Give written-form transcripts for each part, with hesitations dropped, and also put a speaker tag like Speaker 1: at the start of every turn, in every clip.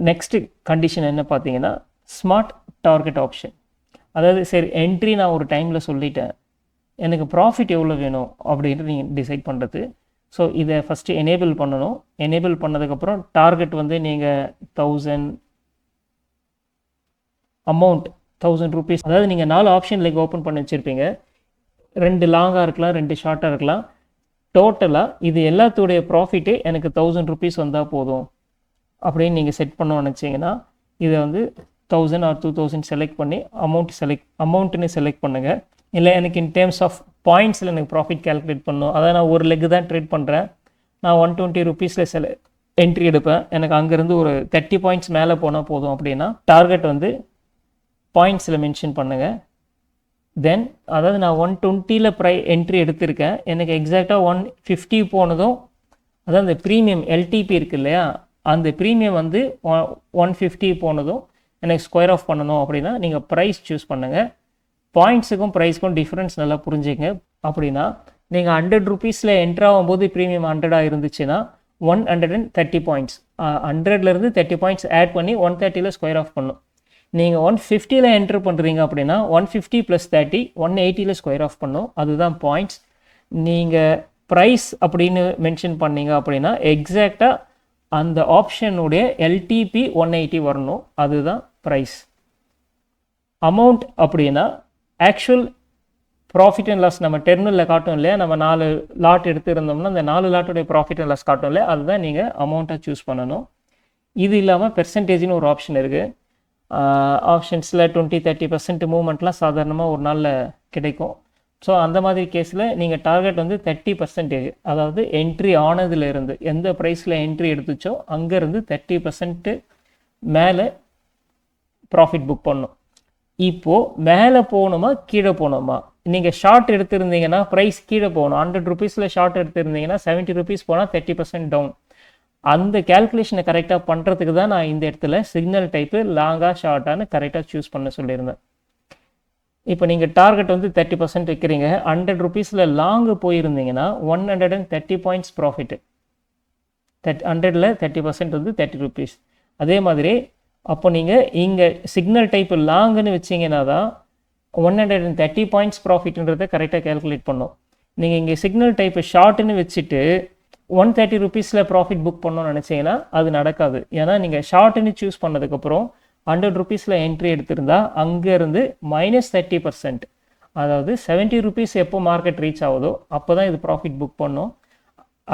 Speaker 1: Next condition என்ன பார்த்தீங்கன்னா smart target option. அதாவது சரி என்ட்ரி நான் ஒரு டைமில் சொல்லிட்டேன், எனக்கு ப்ராஃபிட் எவ்வளோ வேணும் அப்படின்ட்டு நீங்கள் டிசைட் பண்ணுறது. ஸோ இதை ஃபஸ்ட்டு எனேபிள் பண்ணணும். எனேபிள் பண்ணதுக்கப்புறம் டார்கெட் வந்து நீங்கள் 1000 அமௌண்ட் 1000 rupees, அதாவது நீங்கள் 4 ஆப்ஷன் லைக் ஓப்பன் பண்ணி வச்சுருப்பீங்க. 2 லாங்காக இருக்கலாம், 2 ஷார்ட்டாக இருக்கலாம். டோட்டலாக இது எல்லாத்துடைய ப்ராஃபிட்டே எனக்கு 1000 rupees வந்தால் போதும் அப்படின்னு நீங்கள் செட் பண்ணணும்னு நினச்சிங்கன்னா இதை வந்து 1000 or 2000 செலக்ட் பண்ணி அமௌண்ட்டுன்னு செலக்ட் பண்ணுங்கள். இல்லை எனக்கு இன் டேர்ம்ஸ் ஆஃப் பாயிண்ட்ஸில் எனக்கு ப்ராஃபிட் கேல்குலேட் பண்ணணும், அதாவது நான் ஒரு லெக்கு தான் ட்ரேட் பண்ணுறேன், நான் 120 rupeesல என்ட்ரி எடுப்பேன், எனக்கு அங்கேருந்து ஒரு 30 points மேலே போனால் போதும் அப்படின்னா டார்கெட் வந்து பாயிண்ட்ஸில் மென்ஷன் பண்ணுங்கள். தென் அதாவது நான் 120ல் என்ட்ரி எடுத்திருக்கேன், எனக்கு எக்ஸாக்டாக 150 போனதும், அதாவது அந்த ப்ரீமியம் எல்டிபி இருக்குது இல்லையா, அந்த ப்ரீமியம் வந்து 150 போனதும் எனக்கு ஸ்கொயர் ஆஃப் பண்ணணும் அப்படின்னா நீங்கள் ப்ரைஸ் சூஸ் பண்ணுங்கள். பாயிண்ட்ஸுக்கும் ப்ரைஸுக்கும் டிஃப்ரென்ஸ் நல்லா புரிஞ்சுங்க. அப்படின்னா நீங்கள் 100 rupeesல என்ட்ரு ஆகும்போது ப்ரீமியம் 100 இருந்துச்சுன்னா 130 points, 100லேருந்து 30 points ஆட் பண்ணி 130ல் ஸ்கொயர் ஆஃப் பண்ணும். நீங்கள் 150ல் என்ட்ரு பண்ணுறீங்க அப்படின்னா 150 + 30 180ல் ஸ்கொயர் ஆஃப் பண்ணும், அதுதான் பாயிண்ட்ஸ். நீங்கள் ப்ரைஸ் அப்படின்னு மென்ஷன் பண்ணீங்க அப்படின்னா எக்ஸாக்டாக அந்த ஆப்ஷனுடைய எல்டிபி 180 வரணும், அதுதான் ப்ரைஸ். அமௌண்ட் அப்படின்னா ஆக்சுவல் ப்ராஃபிட் அண்ட் லாஸ் நம்ம டெர்மினலில் காட்டும் இல்லையா, நம்ம 4 லாட் எடுத்துருந்தோம்னா அந்த 4 லாட்டோடைய ப்ராஃபிட் அண்ட் லாஸ் காட்டும் இல்லையா, அதுதான் நீங்கள் அமௌண்ட்டாக சூஸ் பண்ணணும். இது இல்லாமல் பெர்சன்டேஜ்னு ஒரு ஆப்ஷன் இருக்குது. ஆப்ஷன்ஸில் 20-30% மூவ்மெண்ட்லாம் சாதாரணமாக ஒரு நாளில் கிடைக்கும். ஸோ அந்த மாதிரி கேஸில் நீங்கள் டார்கெட் வந்து 30%, அதாவது என்ட்ரி ஆனதுலேருந்து எந்த ப்ரைஸில் என்ட்ரி எடுத்துச்சோ அங்கேருந்து 30% மேலே ப்ராஃபிட் புக் பண்ணும். இப்போது மேலே போகணுமா கீழே போகணுமா? நீங்கள் ஷார்ட் எடுத்திருந்தீங்கன்னா ப்ரைஸ் கீழே போகணும். 100 rupeesல ஷார்ட் எடுத்திருந்தீங்கன்னா 70 rupees போனால் 30% டவுன். அந்த கேல்குலேஷனை கரெக்டாக பண்ணுறதுக்கு தான் நான் இந்த இடத்துல சிக்னல் டைப்பு லாங்காக ஷார்ட்டானு கரெக்டாக சூஸ் பண்ண சொல்லியிருந்தேன். இப்போ நீங்கள் டார்கெட் வந்து 30% வைக்கிறீங்க, 100 rupeesல லாங்கு போயிருந்தீங்கன்னா 130 points ப்ராஃபிட்டு. 100ல் 30% வந்து 30 rupees. அதே மாதிரி அப்போ நீங்கள் இங்கே சிக்னல் டைப்பு லாங்குன்னு வச்சிங்கன்னா தான் 130 points ப்ராஃபிட்ன்றதை கரெக்டாக கேல்குலேட் பண்ணும். நீங்கள் இங்கே சிக்னல் டைப்பு ஷார்ட்டுன்னு வச்சுட்டு 130 rupeesல ப்ராஃபிட் புக் பண்ணணும்னு நினச்சிங்கன்னா அது நடக்காது. ஏன்னா நீங்கள் ஷார்ட்டுன்னு சூஸ் பண்ணதுக்கப்புறம் 100 rupeesல என்ட்ரி எடுத்திருந்தா அங்கேருந்து -30%, அதாவது 70 rupees எப்போ மார்க்கெட் ரீச் ஆகுதோ அப்போ தான் இது ப்ராஃபிட் புக் பண்ணும்.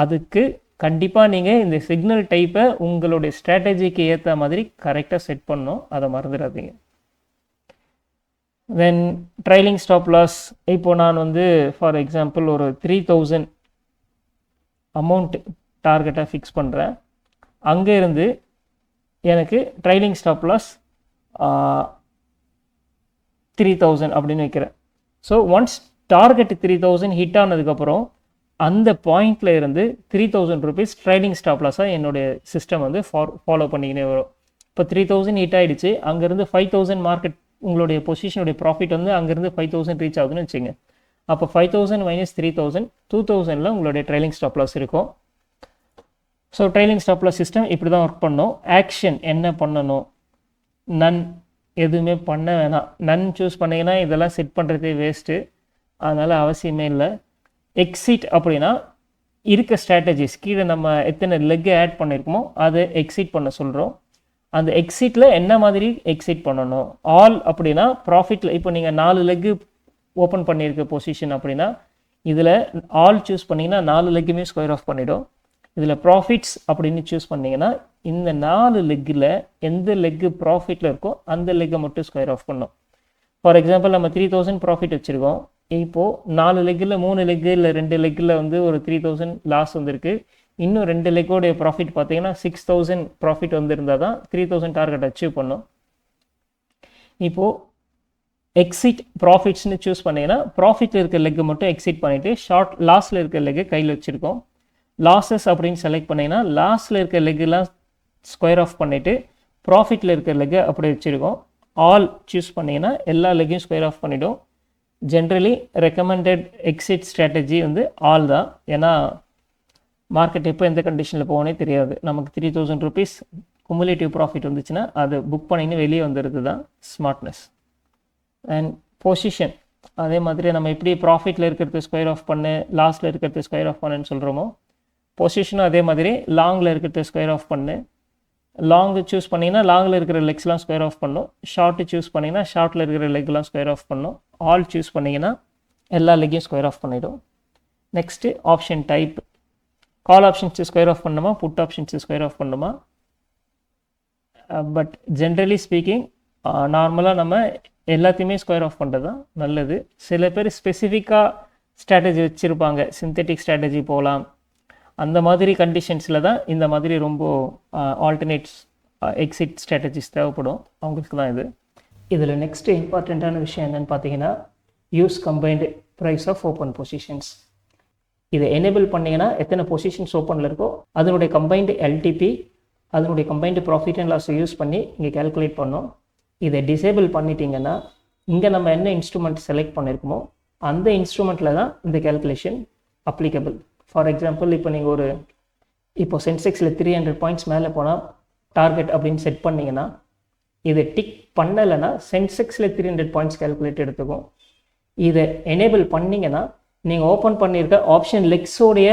Speaker 1: அதுக்கு கண்டிப்பாக நீங்கள் இந்த சிக்னல் டைப்பை உங்களுடைய ஸ்ட்ராட்டஜிக்கு ஏற்ற மாதிரி கரெக்டாக செட் பண்ணணும், அதை மறந்துடாதீங்க. தென் ட்ரைலிங் ஸ்டாப் லாஸ். இப்போ நான் வந்து ஃபார் எக்ஸாம்பிள் ஒரு 3000 அமௌண்ட் டார்கெட்டாக ஃபிக்ஸ் பண்ணுறேன். அங்கே இருந்து எனக்கு ட்ரைலிங் ஸ்டாப் லாஸ் 3000 அப்படின்னு வைக்கிறேன். ஸோ ஒன்ஸ் டார்கெட் 3000 ஹிட் ஆனதுக்கப்புறம் அந்த பாயிண்டில் இருந்து 3000 rupees ட்ரைலிங் ஸ்டாப் லாஸாக என்னுடைய சிஸ்டம் வந்து ஃபாலோ பண்ணிக்கினே வரும். இப்போ 3000 ஹிட் ஆகிடுச்சு, அங்கேருந்து 5000 மார்க்கெட் உங்களுடைய பொசிஷனுடைய ப்ராஃபிட் வந்து அங்கேருந்து 5000 ரீச் ஆகுதுன்னு வச்சுங்க. அப்போ 5000 - 3000 2000ல் உங்களுடைய ட்ரைலிங் ஸ்டாப் லாஸ் இருக்கும். So trailing stop loss system இப்படி தான் ஒர்க் பண்ணணும். ஆக்ஷன் என்ன பண்ணணும்? நன் எதுவுமே பண்ண வேணாம். நன் சூஸ் பண்ணிங்கன்னா இதெல்லாம் செட் பண்ணுறதே வேஸ்ட்டு, அதனால் அவசியமே இல்லை. எக்ஸிட் அப்படின்னா இருக்க ஸ்ட்ராட்டஜிஸ் கீழே நம்ம எத்தனை லெக்கு ஆட் பண்ணியிருக்கோமோ அதை எக்ஸிட் பண்ண சொல்கிறோம். அந்த எக்ஸிட்டில் என்ன மாதிரி எக்ஸிட் பண்ணணும்? ஆல் அப்படின்னா ப்ராஃபிட்டில் இப்போ நீங்கள் 4 லெக்கு ஓப்பன் பண்ணியிருக்க பொசிஷன் அப்படின்னா இதில் ஆல் சூஸ் பண்ணிங்கன்னா 4 லெக்குமே ஸ்கொயர் ஆஃப் பண்ணிவிடும். இதில் ப்ராஃபிட்ஸ் அப்படின்னு சூஸ் பண்ணிங்கன்னா இந்த 4 லெக்கில் எந்த லெக்கு ப்ராஃபிட்டில் இருக்கோ அந்த லெக்கை மட்டும் ஸ்கொயர் ஆஃப் பண்ணும். ஃபார் எக்ஸாம்பிள் நம்ம 3000 ப்ராஃபிட் வச்சுருக்கோம். இப்போது 4 லெக்கில் 3 லெக்கு இல்லை 2 லெக்கில் வந்து ஒரு 3000 லாஸ் வந்திருக்கு. இன்னும் 2 லெக்கோடைய ப்ராஃபிட் பார்த்தீங்கன்னா 6000 ப்ராஃபிட் வந்திருந்தால் தான் 3000 டார்கெட் அச்சீவ் பண்ணும். இப்போது எக்ஸிட் ப்ராஃபிட்ஸ்னு சூஸ் பண்ணிங்கன்னா ப்ராஃபிட்டில் இருக்க லெக்கு மட்டும் எக்ஸிட் பண்ணிவிட்டு ஷார்ட் லாஸில் இருக்க லெக்கு கையில் வச்சுருக்கோம். லாஸஸ் அப்படின்னு செலக்ட் பண்ணிங்கன்னா லாஸில் இருக்க லெக்குலாம் ஸ்கொயர் ஆஃப் பண்ணிவிட்டு ப்ராஃபிட்டில் இருக்க லெக்கு அப்படி வச்சுருக்கோம். ஆல் சூஸ் பண்ணிங்கன்னா எல்லா லெக்கையும் ஸ்கொயர் ஆஃப் பண்ணிவிடும். ஜென்ரலி ரெக்கமெண்டட் எக்ஸிட் ஸ்ட்ராட்டஜி வந்து ஆல் தான். ஏன்னா மார்க்கெட் எப்போ எந்த கண்டிஷனில் போகனே தெரியாது. நமக்கு 3000 rupees குமுலேட்டிவ் ப்ராஃபிட் வந்துச்சுன்னா அது புக் பண்ணின்னு வெளியே வந்துடுது தான் ஸ்மார்ட்னஸ். அண்ட் பொசிஷன் அதே மாதிரி நம்ம எப்படி ப்ராஃபிட்டில் இருக்கிறது ஸ்கொயர் ஆஃப் பண்ணு, லாஸில் இருக்கிறது ஸ்கொயர் ஆஃப் பண்ணுன்னு சொல்கிறோமோ, பொசிஷனும் அதே மாதிரி லாங்கில் இருக்கிறது ஸ்கொயர் ஆஃப் பண்ணு. லாங்கு சூஸ் பண்ணிங்கன்னா லாங்கில் இருக்கிற லெக்ஸ்லாம் ஸ்கொயர் ஆஃப் பண்ணும். ஷார்ட்டு சூஸ் பண்ணிங்கன்னா ஷார்ட்டில் இருக்கிற லெக்லாம் ஸ்கொயர் ஆஃப் பண்ணும். ஆல் சூஸ் பண்ணிங்கன்னா எல்லா லெக்கையும் ஸ்கொயர் ஆஃப் பண்ணிவிடும். Next option type. Call options square off பண்ணுமா, புட் ஆப்ஷன்ஸு ஸ்கொயர் ஆஃப் பண்ணுமா? பட் ஜென்ரலி ஸ்பீக்கிங் நார்மலாக நம்ம எல்லாத்தையுமே ஸ்கொயர் ஆஃப் பண்ணுறது தான் நல்லது. சில பேர் ஸ்பெசிஃபிக்காக ஸ்ட்ராட்டஜி வச்சுருப்பாங்க, சிந்தட்டிக் ஸ்ட்ராட்டஜி போகலாம், அந்த மாதிரி கண்டிஷன்ஸில் தான் இந்த மாதிரி ரொம்ப ஆல்டர்னேட்ஸ் எக்ஸிட் ஸ்ட்ராட்டஜிஸ் தேவைப்படும், அவங்களுக்கு தான் இது. இதில் நெக்ஸ்ட்டு இம்பார்ட்டண்ட்டான விஷயம் என்னென்னு பார்த்தீங்கன்னா, use combined price of open positions. இதை எனேபிள் பண்ணிங்கன்னா எத்தனை பொசிஷன்ஸ் ஓப்பனில் இருக்கோ அதனுடைய கம்பைன்டு எல்டிபி, அதனுடைய கம்பைன்டு ப்ராஃபிட் அண்ட் லாஸை யூஸ் பண்ணி இங்கே கேல்குலேட் பண்ணோம். இதை டிசேபிள் பண்ணிட்டீங்கன்னா இங்கே நம்ம என்ன இன்ஸ்ட்ருமெண்ட் செலக்ட் பண்ணியிருக்கோமோ அந்த இன்ஸ்ட்ருமெண்ட்டில் தான் இந்த கேல்குலேஷன் அப்ளிகபிள். ஃபார் எக்ஸாம்பிள் இப்போ நீங்கள் இப்போ சென்செக்ஸில் 300 பாயிண்ட்ஸ் மேலே போனால் டார்கெட் அப்படின்னு செட் பண்ணிங்கன்னா, இதை டிக் பண்ணலைன்னா சென்செக்ஸில் 300 பாயிண்ட்ஸ் கேல்குலேட் எடுத்துக்கும். இதை எனேபிள் பண்ணிங்கன்னா நீங்கள் ஓப்பன் பண்ணியிருக்க ஆப்ஷன் லெக்ஸோடைய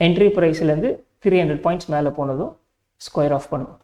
Speaker 1: என்ட்ரி ப்ரைஸ்லேருந்து 300 பாயிண்ட்ஸ் மேலே போனதும் ஸ்கொயர் ஆஃப் பண்ணும்.